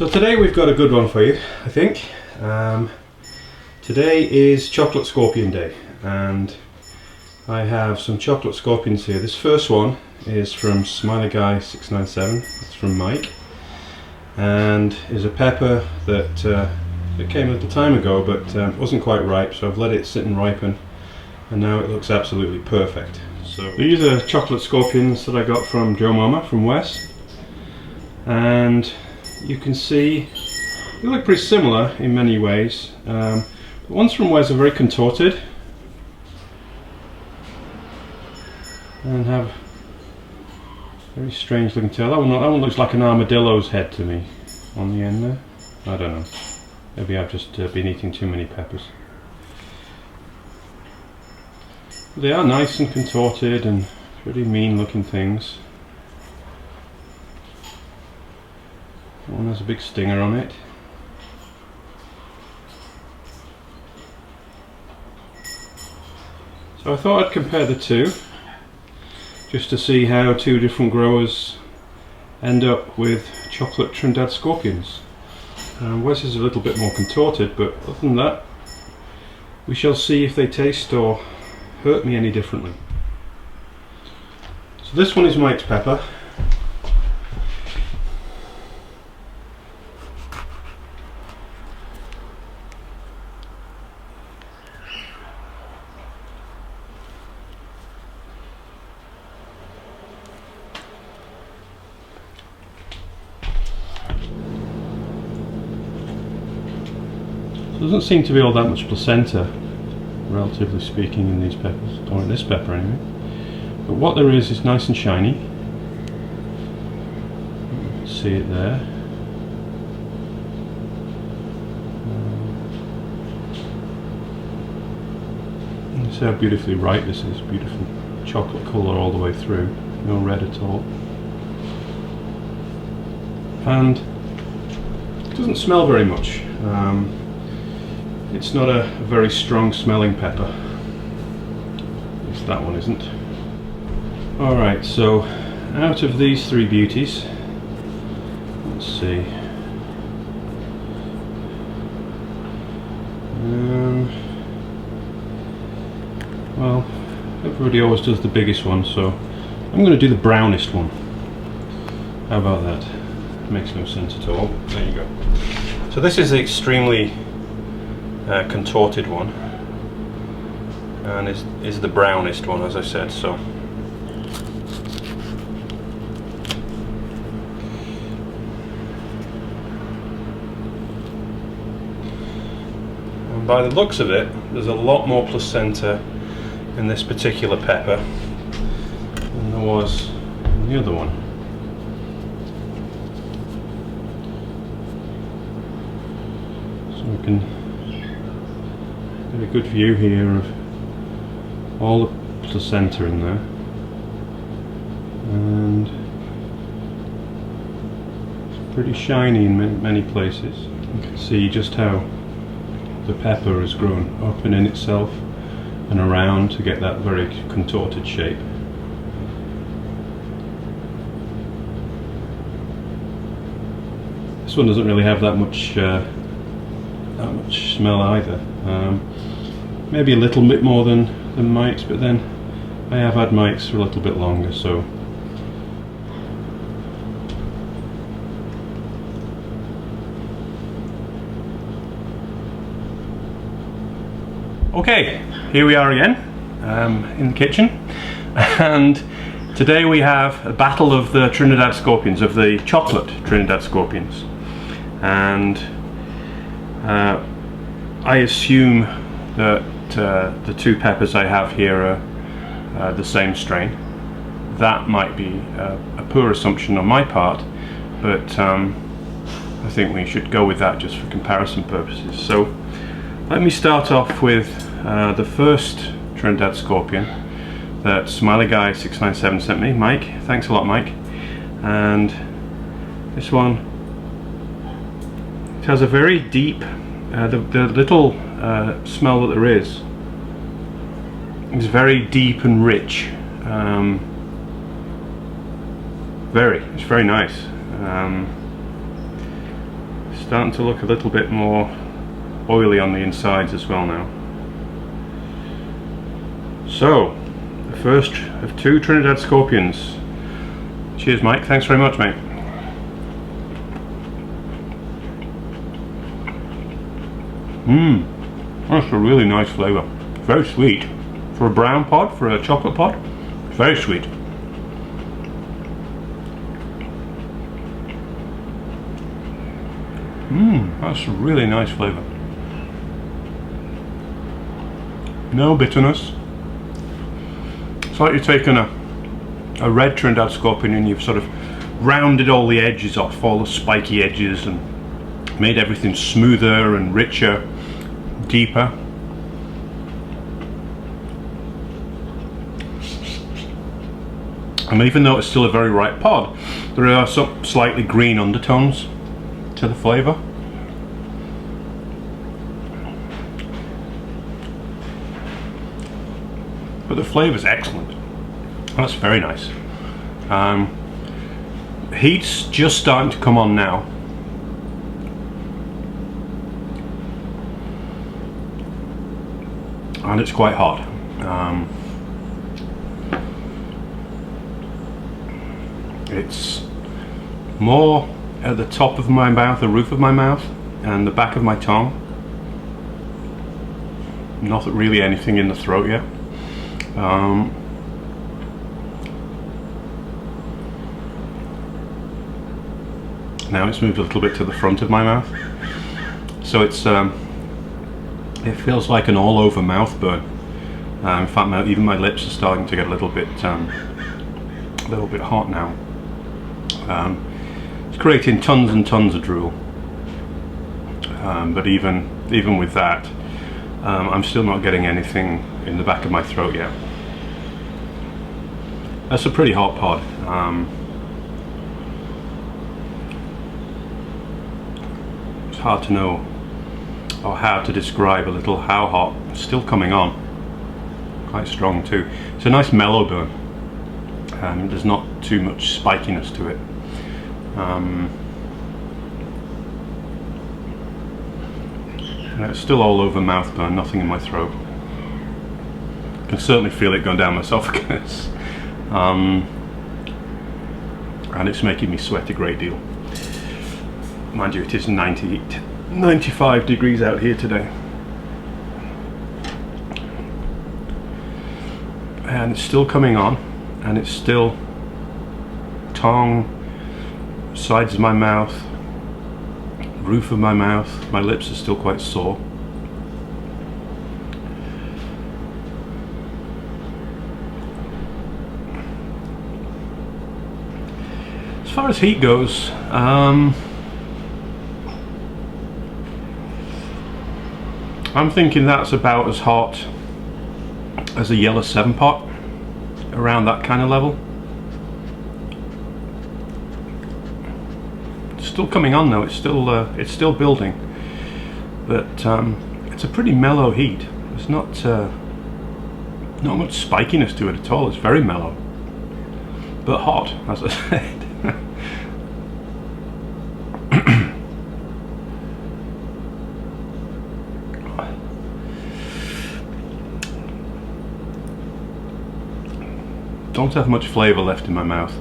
So today we've got a good one for you, I think. Today is Chocolate Scorpion Day, and I have some chocolate scorpions here. This first one is from Smiley Guy 697. It's from Mike, and is a pepper that it came a little time ago, but wasn't quite ripe, so I've let it sit and ripen, and now it looks absolutely perfect. So these are chocolate scorpions that I got from joemomma from Wes, and you can see they look pretty similar in many ways. The ones from Wes are very contorted and have very strange looking tail. That one looks like an armadillo's head to me on the end there. I don't know. Maybe I've just been eating too many peppers. They are nice and contorted and pretty mean looking things. One has a big stinger on it. So I thought I'd compare the two, just to see how two different growers end up with chocolate Trinidad scorpions. Wes is a little bit more contorted, but other than that, we shall see if they taste or hurt me any differently. So this one is Mike's pepper. There doesn't seem to be all that much placenta, relatively speaking, in these peppers, or in this pepper anyway. But what there is nice and shiny. You can see it there. You see how beautifully ripe this is. Beautiful chocolate colour all the way through. No red at all. And it doesn't smell very much. It's not a very strong smelling pepper. At least that one isn't. Alright, so out of these three beauties, let's see. Well, everybody always does the biggest one, so I'm going to do the brownest one. How about that? Makes no sense at all. There you go. So this is the extremely contorted one, and is the brownest one, as I said. So and by the looks of it, there's a lot more placenta in this particular pepper than there was in the other one. So we can get a good view here of all the placenta in there, and it's pretty shiny in many places. You can see just how the pepper has grown up and in itself and around to get that very contorted shape. This one doesn't really have that much smell either. Maybe a little bit more than Mike's, but then I have had Mike's for a little bit longer, so. Okay, here we are again in the kitchen, and today we have a battle of the Trinidad scorpions, of the chocolate Trinidad scorpions, and I assume that the two peppers I have here are the same strain. That might be a poor assumption on my part, but I think we should go with that just for comparison purposes. So let me start off with the first Trinidad scorpion that Smiley Guy 697 sent me. Mike, thanks a lot, Mike. And this one, it has a very deep, the little smell that there is very deep and rich. It's very nice. starting to look a little bit more oily on the insides as well now. So, the first of 2 Trinidad Scorpions. Cheers, Mike. Thanks very much, mate. That's a really nice flavour. Very sweet. For a brown pod, for a chocolate pod, very sweet. That's a really nice flavour. No bitterness. It's like you've taken a red Trinidad Scorpion and you've sort of rounded all the edges off, all the spiky edges, and made everything smoother and richer, deeper. And even though it's still a very ripe pod, there are some slightly green undertones to the flavour. But the flavour's excellent. That's very nice. Heat's just starting to come on now. And it's quite hot. It's more at the top of my mouth, the roof of my mouth, and the back of my tongue. Not really anything in the throat yet. Now it's moved a little bit to the front of my mouth, so it's it feels like an all-over mouth burn. In fact, even my lips are starting to get a little bit hot now. It's creating tons and tons of drool, but even with that, I'm still not getting anything in the back of my throat yet. That's a pretty hot pod. It's hard to know or how to describe a little how hot. It's still coming on, quite strong too. It's a nice mellow burn. There's not too much spikiness to it. And it's still all over mouth burn, nothing in my throat. I can certainly feel it going down my esophagus. And it's making me sweat a great deal. Mind you, it is 95 degrees out here today. And it's still coming on, and it's still tongue, sides of my mouth, roof of my mouth. My lips are still quite sore. As far as heat goes, I'm thinking that's about as hot as a yellow 7 pot, around that kind of level. It's still coming on though. It's still building, but it's a pretty mellow heat. There's not much spikiness to it at all. It's very mellow, but hot, as I said. Don't have much flavour left in my mouth.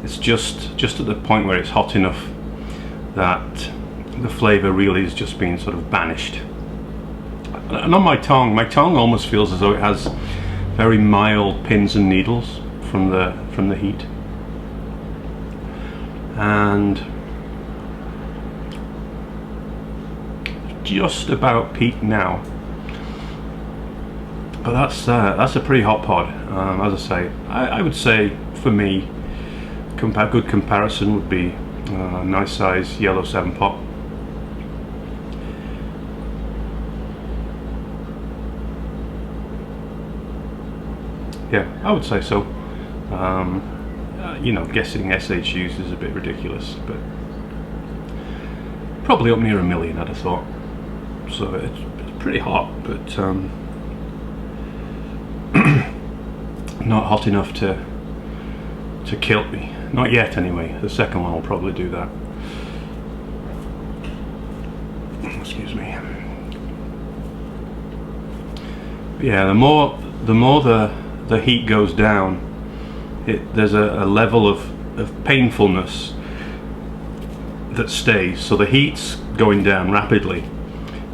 It's just at the point where it's hot enough that the flavour really is just being sort of banished. And on my tongue almost feels as though it has very mild pins and needles from the heat. And just about peak now. But that's a pretty hot pod. As I say, I would say for me, good comparison would be a nice size yellow 7 pot. Yeah, I would say so. You know, guessing SHUs is a bit ridiculous, but probably up near 1 million, I'd have thought. So it's pretty hot, but not hot enough to kill me. Not yet, anyway. The second one will probably do that. Excuse me. Yeah, the more the heat goes down, there's a level of painfulness that stays. So the heat's going down rapidly,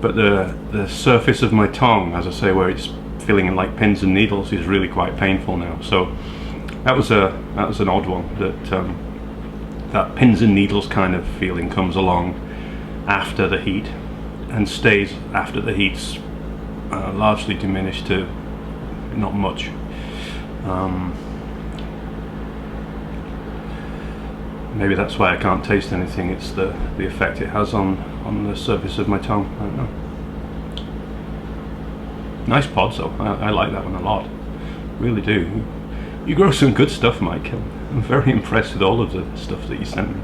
but the surface of my tongue, as I say, where it's feeling like pins and needles, is really quite painful now. So that was an odd one, that pins and needles kind of feeling comes along after the heat and stays after the heat's largely diminished to not much. Maybe that's why I can't taste anything. It's the effect it has on the surface of my tongue. I don't know. Nice pods though. I like that one a lot. Really do. You grow some good stuff, Mike. I'm very impressed with all of the stuff that you sent me.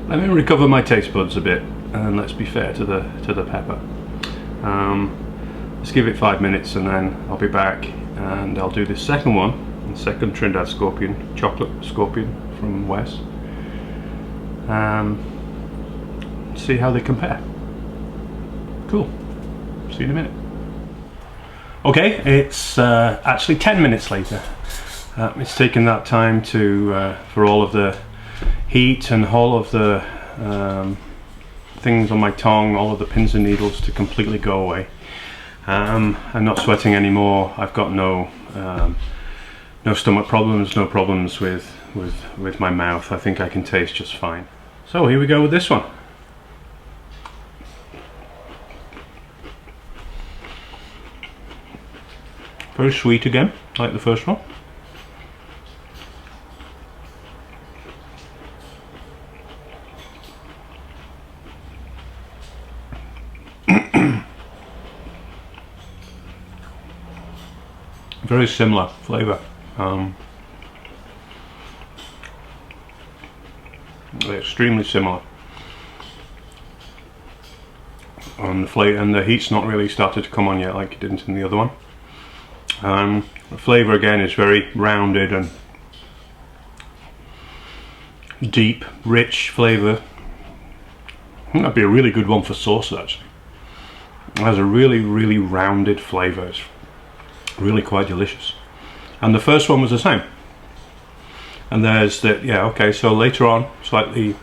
Let me recover my taste buds a bit, and let's be fair to the pepper. Let's give it 5 minutes, and then I'll be back, and I'll do this second one, the second Trinidad Scorpion, chocolate scorpion from Wes. See how they compare. Cool. See you in a minute. Okay, it's actually 10 minutes later. It's taken that time for all of the heat and all of the things on my tongue, all of the pins and needles to completely go away. I'm not sweating anymore. I've got no stomach problems, no problems with my mouth. I think I can taste just fine. So here we go with this one. Very sweet again, like the first one. Very similar flavour. They're extremely similar. And the heat's not really started to come on yet like it didn't in the other one. The flavour again is very rounded and deep, rich flavour. I think that'd be a really good one for sauce actually. It has a really, really rounded flavour. It's really quite delicious. And the first one was the same. And there's the, yeah, okay, so later on, slightly,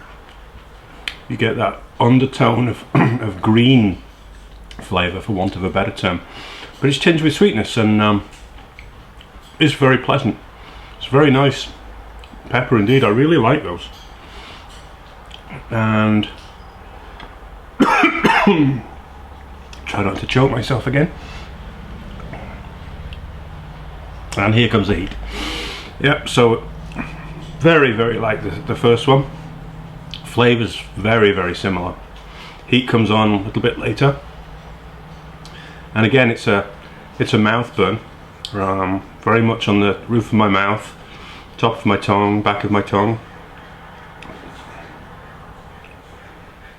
you get that undertone of green flavour, for want of a better term. But it's tinged with sweetness, and it's very pleasant. It's very nice pepper indeed. I really like those. And try not to choke myself again. And here comes the heat. Yep, so very, very like the first one. Flavours very, very similar. Heat comes on a little bit later. And again, it's a mouth burn, very much on the roof of my mouth, top of my tongue, back of my tongue,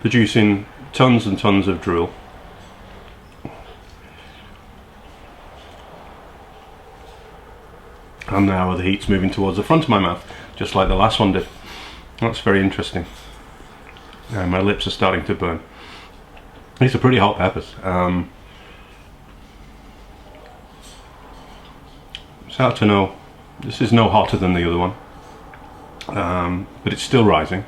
producing tons and tons of drool. And now the heat's moving towards the front of my mouth, just like the last one did. That's very interesting. And my lips are starting to burn. These are pretty hot peppers. It's hard to know. This is no hotter than the other one, but it's still rising.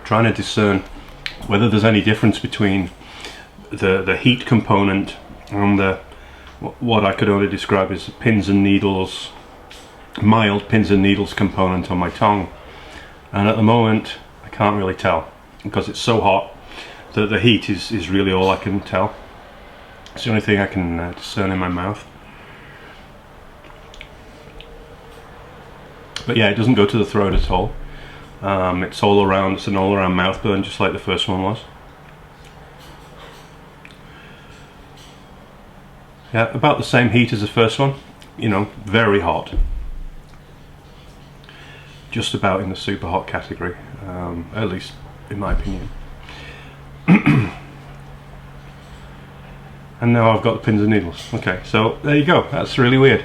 Trying to discern whether there's any difference between the heat component and the what I could only describe as pins and needles, mild pins and needles component on my tongue. And at the moment I can't really tell because it's so hot that the heat is really all I can tell. It's the only thing I can discern in my mouth. But yeah, it doesn't go to the throat at all. It's all around. It's an all-around mouth burn, just like the first one was. Yeah, about the same heat as the first one. You know, very hot. Just about in the super hot category, at least in my opinion. and now I've got the pins and needles. Okay, so there you go. That's really weird.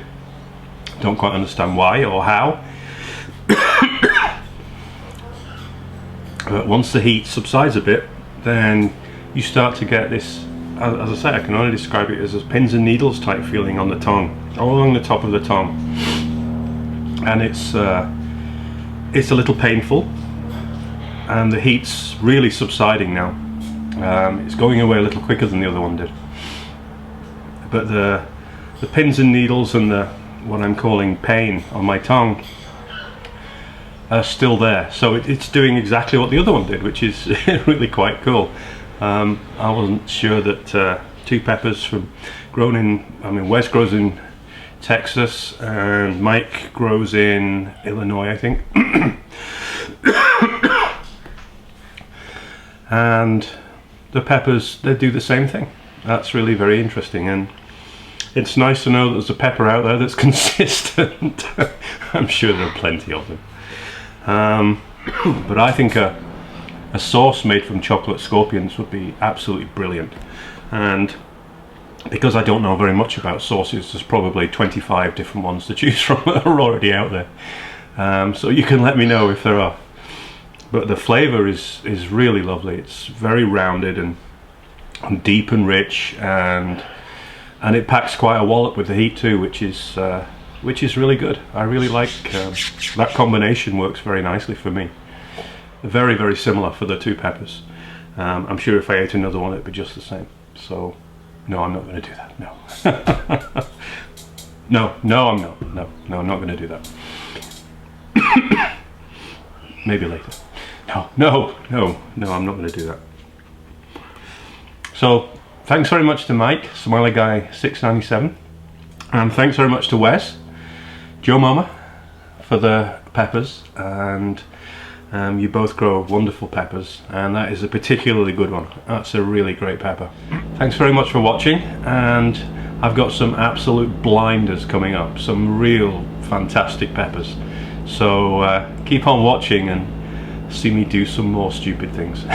Don't quite understand why or how. But once the heat subsides a bit, then you start to get this, as I say, I can only describe it as a pins and needles type feeling on the tongue, all along the top of the tongue. And it's a little painful, and the heat's really subsiding now. It's going away a little quicker than the other one did. But the pins and needles and the what I'm calling pain on my tongue are still there. So it's doing exactly what the other one did, which is really quite cool. I wasn't sure that two peppers grown in, I mean, Wes grows in Texas and Mike grows in Illinois, I think. And the peppers, they do the same thing. That's really very interesting, and it's nice to know that there's a pepper out there that's consistent. I'm sure there are plenty of them. But I think a sauce made from chocolate scorpions would be absolutely brilliant. And because I don't know very much about sauces, there's probably 25 different ones to choose from that are already out there. So you can let me know if there are. But the flavour is really lovely. It's very rounded and deep and rich, and it packs quite a wallop with the heat too, which is really good. I really like that combination. Works very nicely for me. Very, very similar for the two peppers. I'm sure if I ate another one it'd be just the same. So no, I'm not going to do that. No. no, I'm not. No, I'm not going to do that. Maybe later. No, I'm not going to do that. So thanks very much to Mike, Smiley Guy 697, and thanks very much to Wes, Joe Mama, for the peppers. And you both grow wonderful peppers, and that is a particularly good one. That's a really great pepper. Thanks very much for watching, and I've got some absolute blinders coming up, some real fantastic peppers. So keep on watching and see me do some more stupid things.